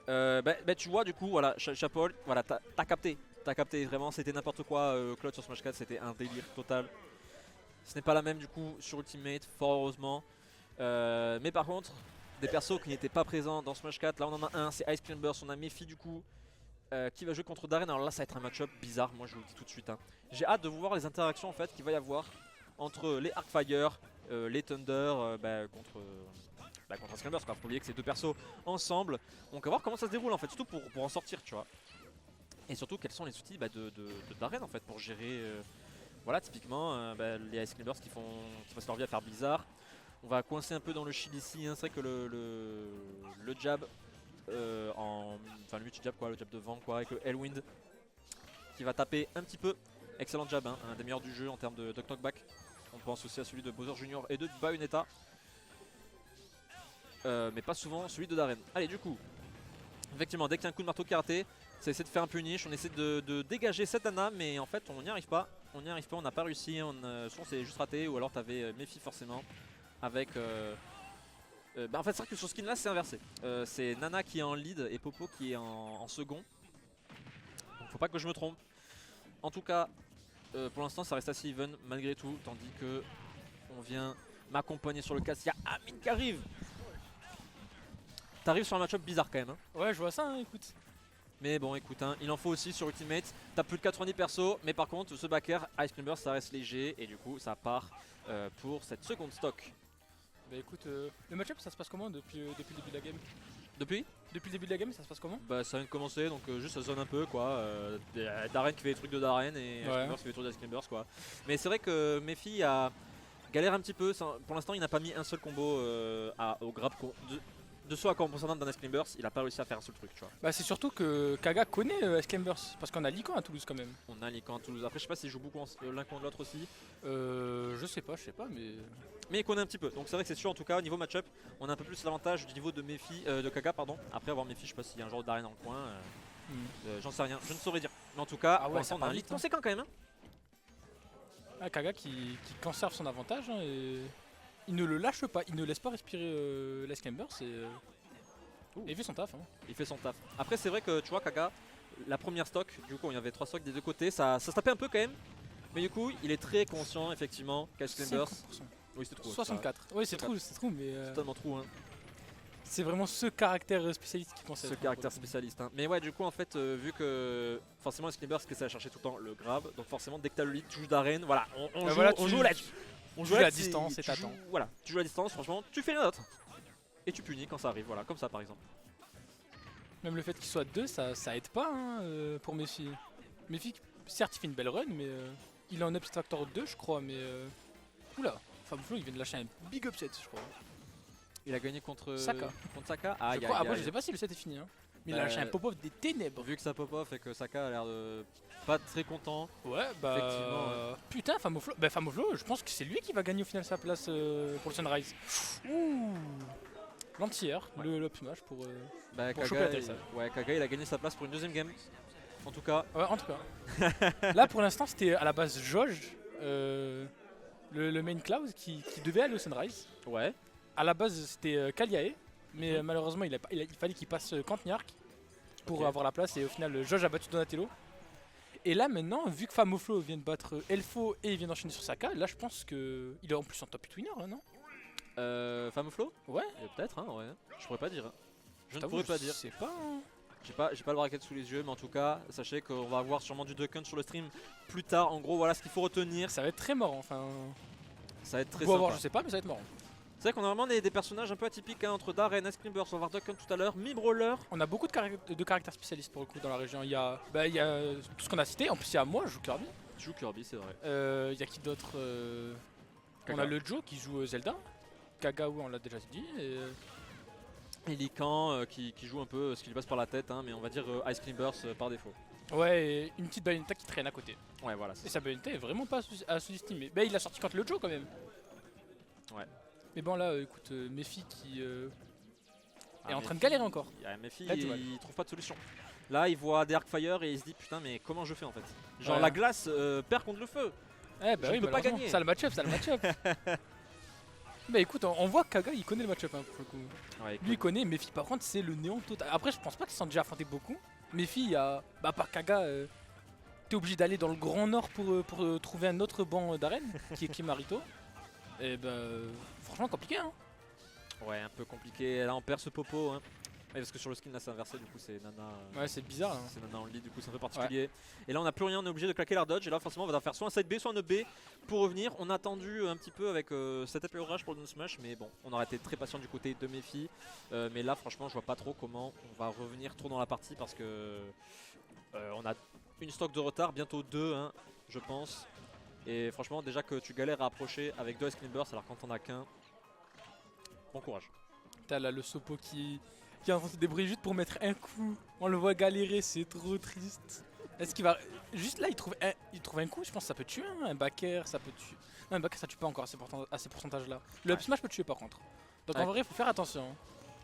Tu vois du coup, voilà, chapeau, voilà, t'as capté. T'as capté, vraiment, c'était n'importe quoi. Claude sur Smash 4, c'était un délire total. Ce n'est pas la même du coup sur Ultimate, fort heureusement. Mais par contre, des persos qui n'étaient pas présents dans Smash 4, là on en a un, c'est Ice Cream Burst, on a Mephi du coup, qui va jouer contre Darren. Alors là ça va être un match-up bizarre, moi je vous le dis tout de suite. Hein. J'ai hâte de voir les interactions en fait qu'il va y avoir entre les Arcfire, les Thunder contre Ice Cream Burst. Faut pas oublier que ces deux persos ensemble, on va voir comment ça se déroule en fait, surtout pour en sortir tu vois. Et surtout quels sont les outils de Darren en fait pour gérer... voilà, typiquement, les Ice Climbers qui passent leur vie à faire bizarre. On va coincer un peu dans le shield ici. Hein. C'est vrai que le jab, enfin le multi-jab, quoi, le jab de vent, quoi, avec le Hellwind qui va taper un petit peu. Excellent jab, hein, un des meilleurs du jeu en termes de knockback. On pense aussi à celui de Bowser Jr. et de Bayonetta. Mais pas souvent celui de Darren. Allez, du coup, effectivement, dès qu'il y a un coup de marteau karaté, ça essaie de faire un punish, on essaie de dégager cette Ana, mais en fait on n'y arrive pas. On n'y arrive pas, on n'a pas réussi, soit on s'est juste raté, ou alors t'avais Mephi forcément, avec... en fait c'est vrai que sur ce skin là c'est inversé. C'est Nana qui est en lead et Popo qui est en second. Donc faut pas que je me trompe. En tout cas, pour l'instant ça reste assez even malgré tout, tandis que on vient m'accompagner sur le casse. Il y a Amine qui arrive. T'arrives sur un match-up bizarre quand même. Hein. Ouais, je vois ça, hein, écoute. Mais bon, écoute, hein, il en faut aussi sur Ultimate. T'as plus de 90 persos, mais par contre, ce backer, Ice Climber, ça reste léger. Et du coup, ça part pour cette seconde stock. Bah écoute, le match-up ça se passe comment depuis le début de la game? Depuis Depuis le début de la game ça se passe comment? Bah, ça vient de commencer, donc juste ça zone un peu, quoi. Darren qui fait les trucs de Darren et Ice Climber qui fait les trucs d'Ice Climbers, quoi. Mais c'est vrai que Mephi a galère un petit peu. Pour l'instant, il n'a pas mis un seul combo au grab. De ce à quoi on pense dans Ice Climbers, il a pas réussi à faire un seul truc, tu vois. Bah c'est surtout que Kaga connaît Ice Climbers, parce qu'on a Lican à Toulouse quand même. On a Lican à Toulouse. Après, je sais pas s'ils jouent beaucoup l'un contre l'autre aussi. Je sais pas, mais... Mais il connaît un petit peu, donc c'est vrai que c'est sûr en tout cas au niveau match-up, on a un peu plus l'avantage du niveau de Mephi, de Kaga pardon. Après avoir Mephi, je sais pas s'il y a un genre d'arène dans le coin, j'en sais rien, je ne saurais dire. Mais en tout cas, pour l'instant on a un lead conséquent quand même. Hein. Ah, Kaga qui conserve son avantage hein, et il ne le lâche pas, il ne laisse pas respirer Ice Climbers et il fait son taf. Hein. Il fait son taf. Après c'est vrai que tu vois Kaga, la première stock, du coup il y avait 3 stocks des deux côtés, ça se tapait un peu quand même. Mais du coup il est très conscient effectivement qu'Ice Climbers... Oui, c'est trop. 64. Oui, c'est trop, mais. C'est totalement trop. Hein. C'est vraiment ce caractère spécialiste qui pense. Ce caractère spécialiste. Hein. Mais ouais, du coup, en fait, vu que forcément, les Climbers, ce que ça a cherché tout le temps, le grab. Donc, forcément, dès que t'as le lead, tu joues d'arène. Voilà, on joue là. On joue à distance et t'attends. Voilà, tu joues à distance, franchement, tu fais rien d'autre. Et tu punis quand ça arrive, voilà, comme ça par exemple. Même le fait qu'il soit 2, ça aide pas hein, pour Mephi. Mephi, certes, il fait une belle run, mais il est en upset factor 2, je crois, mais. Oula! Fabflo il vient de lâcher un big upset je crois. Il a gagné contre Saka. Ah, moi je sais pas si le set est fini hein. Mais il a lâché un pop-off des ténèbres. Vu que ça pop-off et que Saka a l'air de pas très content. Ouais bah effectivement. Putain Famoflo, Famoflo je pense que c'est lui qui va gagner au final sa place pour le Sunrise. Ouh l'anti-air, le up smash pour Kaga, Kaga il a gagné sa place pour une deuxième game. En tout cas. Ouais en tout cas. Là pour l'instant c'était à la base Joj. Le main Klaus qui devait aller au Sunrise. Ouais. À la base c'était Kaliae, mais malheureusement il fallait qu'il passe Kantniark pour avoir la place et au final Joj a battu Donatello. Et là maintenant, vu que Famoflo vient de battre Elfo et il vient d'enchaîner sur Saka, là je pense que il est en plus en top 8 winner là non? Famoflo? Ouais. Peut-être hein ouais. Je pourrais pas dire. Hein. Je ne pourrais pas dire. Je sais pas. Hein. J'ai pas le bracket sous les yeux, mais en tout cas, sachez qu'on va avoir sûrement du Duck Hunt sur le stream plus tard. En gros, voilà ce qu'il faut retenir. Ça va être très marrant, enfin. Ça va être très sympa. Voir, je sais pas, mais ça va être marrant. C'est vrai qu'on a vraiment des personnages un peu atypiques hein, entre Darren, Ice Climbers, on va voir Duck Hunt tout à l'heure, Mi-Brawler. On a beaucoup de caractères spécialistes pour le coup dans la région. Il y a tout ce qu'on a cité, en plus il y a moi, je joue Kirby. Tu joues Kirby, c'est vrai. Il y a qui d'autre On a le Joe qui joue Zelda. Kagawa, on l'a déjà dit. Et Lican qui joue un peu ce qui lui passe par la tête, hein, mais on va dire Ice Climbers par défaut. Ouais, et une petite Bayonetta qui traîne à côté. Ouais, voilà. Et sa Bayonetta est vraiment pas à sous-estimer. Bah, il a sorti contre le Joe quand même. Ouais. Mais bon, là, écoute, Mephi qui est en train de galérer encore. Mephi, il trouve pas de solution. Là, il voit des Arcfire et il se dit putain, mais comment je fais en fait? Genre, la glace perd contre le feu. Eh bah je oui, peux pas gagner. Ça le match-up, Bah écoute, on voit que Kaga il connaît le match-up hein, pour le coup. Ouais, Lui il connaît, Mephi par contre c'est le néant total. Après je pense pas qu'ils sont déjà affrontés beaucoup. Mephi, il y a. Bah par Kaga, t'es obligé d'aller dans le grand nord pour trouver un autre banc d'arène qui est Kimarito. Et bah franchement compliqué hein. Ouais, un peu compliqué. Là, on perd ce popo. Hein. Ouais, parce que sur le skin, là, c'est inversé. Du coup, c'est Nana. Ouais, c'est bizarre. Hein. C'est Nana en lead. Du coup, c'est un peu particulier. Et là, on n'a plus rien. On est obligé de claquer l'air dodge. Et là, forcément, on va devoir faire soit un side B, soit un up B pour revenir. On a attendu un petit peu avec cette épée orage pour le down smash. Mais bon, on aurait été très patient du côté de Mephi. Mais là, franchement, je vois pas trop comment on va revenir trop dans la partie. Parce que on a une stock de retard. Bientôt deux, hein, je pense. Et franchement, déjà que tu galères à approcher avec deux Ice Climb Burst, alors quand on a qu'un. Bon courage. T'as là le Sopo qui est en train de se débrouiller juste pour mettre un coup. On le voit galérer, c'est trop triste. Est-ce qu'il va. Juste là, il trouve un coup, je pense que ça peut tuer. Hein. Un backer, ça peut tuer. Non, un backer, ça tue pas encore à ces pourcentages-là. Le up smash peut tuer par contre. Donc en vrai, il faut faire attention. Hein.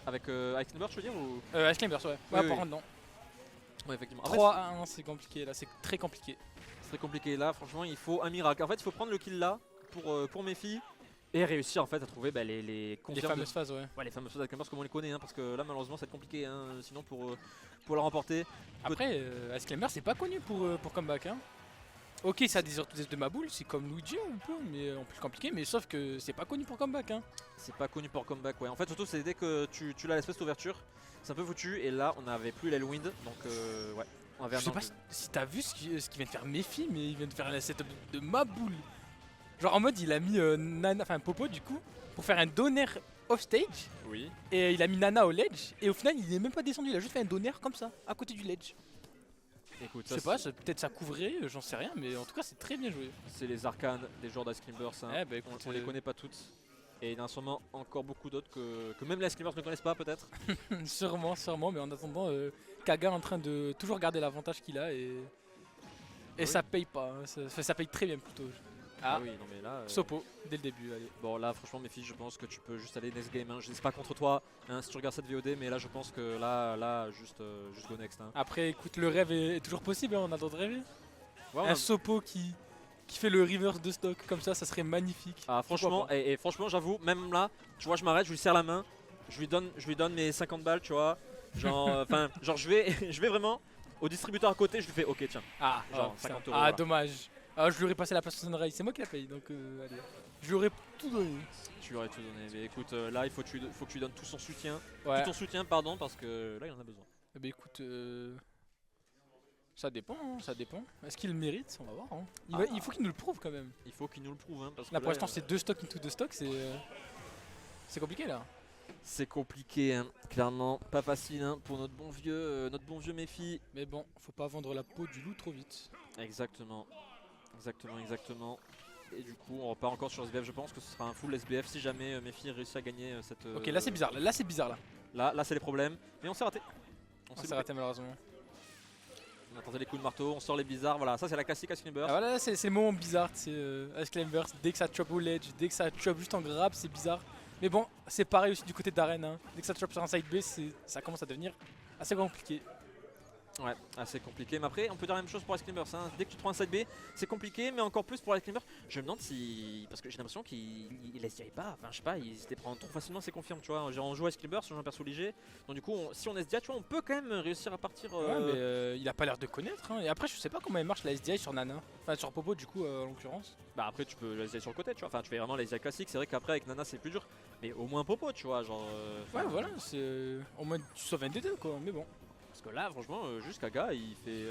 Avec Ice Climber, tu veux dire ou... Ice Climbers, ouais. Oui, Ouais, oui. par contre, non. Ouais, effectivement. 3 à 1, c'est compliqué là, c'est très compliqué. C'est très compliqué là, franchement, il faut un miracle. En fait, il faut prendre le kill là pour Mephi et réussir en fait à trouver les Les confirmes fameuses phases, ouais. Ouais, les fameuses phases Ice Climbers comme on les connaît, hein, parce que là, malheureusement, c'est compliqué. Hein, sinon, pour la remporter. Après, Ice Climber, c'est pas connu pour comeback. Hein. Ok, ça a des orthèses de ma boule, c'est comme Luigi un peu, mais en plus compliqué, mais sauf que c'est pas connu pour comeback. Hein. C'est pas connu pour comeback, ouais. En fait, surtout, c'est dès que tu l'as l'espèce d'ouverture, c'est un peu foutu. Et là, on n'avait plus l'Elwind, donc ouais. On avait Je sais pas si t'as vu ce qu'il vient de faire Mephi, mais il vient de faire la setup de ma boule. Genre en mode, il a mis Nana, enfin Popo du coup, pour faire un donner off stage, Oui. et il a mis Nana au ledge, et au final, il est même pas descendu, il a juste fait un donner comme ça, à côté du ledge. Écoute, Je sais pas, peut-être ça couvrait, j'en sais rien, mais en tout cas, c'est très bien joué. c'est les arcanes des joueurs d'Ice Climbers. Hein. Eh bah, écoute, on les connaît pas toutes. Et il y en a sûrement encore beaucoup d'autres que même les Ice Climbers ne connaissent pas, peut-être. sûrement, mais en attendant, Kaga en train de toujours garder l'avantage qu'il a, et Oui. ça paye pas, hein, ça paye très bien plutôt. Ah oui, non mais là. Sopo, dès le début, allez. Bon là franchement mes filles je pense que tu peux juste aller next game, hein. Je dis pas contre toi hein, si tu regardes cette VOD, mais là je pense que là juste go next. Hein. Après, écoute, le rêve est toujours possible, hein, on a le droit de rêver. Ouais, Un Sopo qui fait le reverse de stock comme ça serait magnifique. ah, franchement, et franchement j'avoue, même là, tu vois je m'arrête, je lui serre la main, je lui donne mes 50 balles, tu vois. Genre, genre je vais vraiment au distributeur à côté, je lui fais ok tiens. Ah, Genre, putain. 50 €, Ah, voilà. dommage. Ah, je lui aurais passé la place au Sunrise, c'est moi qui la paye, donc allez. Je lui aurais tout donné. Tu lui aurais tout donné, mais écoute là il faut que tu lui donnes tout son soutien. Ouais. Tout ton soutien pardon parce que là il en a besoin. Eh ben écoute, ça dépend, hein, ça dépend. Est-ce qu'il le mérite? On va voir. Hein. Il faut qu'il nous le prouve quand même. Il faut qu'il nous le prouve hein, parce Là que pour l'instant c'est 2 stocks into 2 stocks, c'est compliqué là. c'est compliqué, hein, clairement, pas facile hein, pour notre bon vieux Mephi. Mais bon, faut pas vendre la peau du loup trop vite. Exactement. Et du coup, on repart encore sur SBF. Je pense que ce sera un full SBF si jamais Mephi réussit à gagner cette. Ok, là c'est bizarre, là c'est bizarre là. Là c'est les problèmes. Mais on s'est raté. On s'est raté malheureusement. On attendait les coups de marteau, on sort les bizarres. Voilà, ça c'est la classique Ice Climber. Ah voilà, là, c'est le moment bizarre, c'est Ice Climbers, dès que ça chop au ledge, dès que ça chop juste en grab, c'est bizarre. Mais bon, c'est pareil aussi du côté d'Arène, hein. Dès que ça chop sur un side B, ça commence à devenir assez compliqué. Ouais, assez compliqué. Mais après, on peut dire la même chose pour Ice Climbers. Hein. Dès que tu te prends un side B, c'est compliqué, mais encore plus pour Ice Climbers. Je me demande si. Parce que j'ai l'impression qu'il laisse pas. Enfin, je sais pas, il se les prend trop facilement ses confirmes, tu vois. Genre, on joue Ice Climbers, on joue un perso léger. Donc, du coup, si on SDI, tu vois, on peut quand même réussir à partir. Ouais, mais il a pas l'air de connaître. Hein. Et après, je sais pas comment elle marche la SDI sur Nana. Enfin, sur Popo, du coup, en l'occurrence. Bah, après, tu peux la SDI sur le côté, tu vois. Enfin, tu fais vraiment la SDI classique. C'est vrai qu'après, avec Nana, c'est plus dur. Mais au moins Popo, tu vois. Genre. Ouais, voilà, c'est. Au moins, tu sauves un des deux, quoi. Mais bon. Parce que là, franchement, juste Kaga, il fait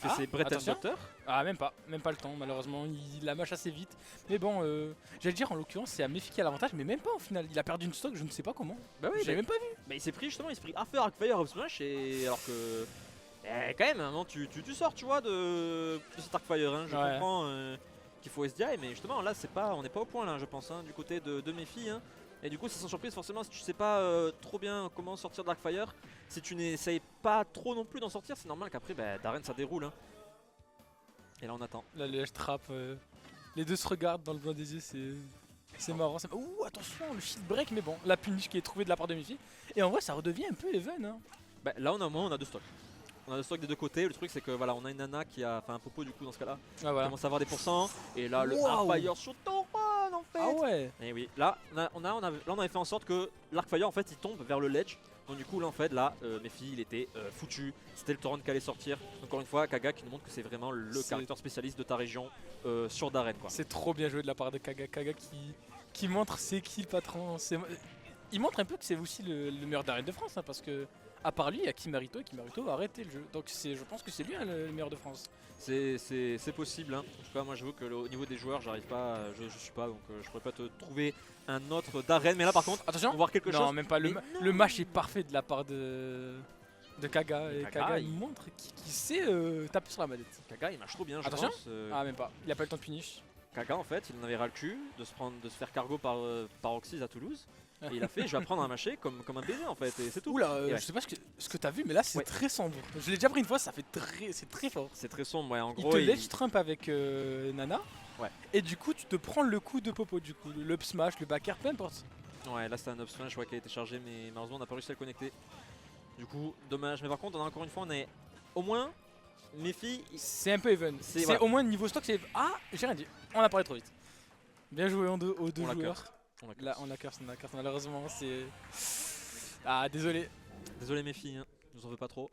Ah, ses Breton attention. Doctor. Ah, même pas le temps, malheureusement. Il la mâche assez vite. Mais bon, j'allais dire, en l'occurrence, c'est à Mephi qui a l'avantage, mais même pas au final. Il a perdu une stock, je ne sais pas comment. Bah oui, J'ai même pas vu. bah, il s'est pris Arthur Arcfire Up Smash et alors que. Quand même, à un moment, tu sors, tu vois, de cet Arcfire. Hein. Je Ouais. comprends qu'il faut SDI, mais justement, là, on n'est pas au point, là, je pense, hein, du côté de Mephi. Hein. Et du coup, c'est sans surprise, forcément, si tu sais pas trop bien comment sortir d'Arcfire, si tu n'essayes pas trop non plus d'en sortir, c'est normal qu'après, bah, Darren, ça déroule. Hein. Et là, on attend. Là, le trap, les deux se regardent dans le blanc des yeux, c'est marrant. Ouh, attention, le shield break, mais bon, la punish qui est trouvée de la part de Mephi. Et en vrai, ça redevient un peu even. Hein. Bah, là, on a deux stocks. On a deux stocks des deux côtés. Le truc, c'est que voilà, on a une Nana qui a. Enfin, un Popo, du coup, dans ce cas-là. Ah, voilà. Commence à avoir des pourcents. Et là, le Wow. Arcfire sur ton run, en fait. Ah ouais. Et oui, là on avait fait en sorte que l'Arcfire en fait il tombe vers le ledge. Donc du coup là en fait là Mephi il était foutu, c'était le torrent qui allait sortir. Encore une fois Kaga qui nous montre que c'est vraiment le caractère spécialiste de ta région sur Darren quoi. C'est trop bien joué de la part de Kaga. Kaga qui montre c'est qui le patron. Il montre un peu que c'est aussi le meilleur d'arène de France hein, parce que à part lui il y a Kimarito et Kimarito a arrêté le jeu. Donc je pense que c'est lui hein, le meilleur de France. C'est possible hein. En tout cas moi j'avoue que au niveau des joueurs j'arrive pas, je suis pas donc je pourrais pas te trouver un autre d'arène. Mais là par contre attention, on va voir quelque chose. Non même pas, le match est parfait de la part de Kaga. Et Kaga il montre qu'il sait taper sur la manette. Kaga il marche trop bien je attention pense. Ah même pas, il a pas eu le temps de punish. Kaga en fait il en avait ras le cul de se faire cargo par Oxys à Toulouse. Et il a fait je vais apprendre à mâcher comme un baiser en fait et c'est tout. Oula, ouais. je sais pas ce que t'as vu mais là c'est très sombre. Je l'ai déjà pris une fois, c'est très fort. C'est très sombre ouais en Il gros. te ledge trump avec Nana. Ouais. Et du coup tu te prends le coup de Popo du coup, le up smash, le back air, peu importe. Ouais là c'était un up smash je crois qu'il a été chargé mais malheureusement on n'a pas réussi à le connecter. Du coup dommage mais par contre on a encore une fois on est au moins Mephi. C'est un peu even. C'est au moins niveau stock c'est... Ah j'ai rien dit, on a parlé trop vite. Bien joué aux deux joueurs. Là on a curse malheureusement c'est... Ah désolé. Désolé Mephi, hein. Je nous en veux pas trop.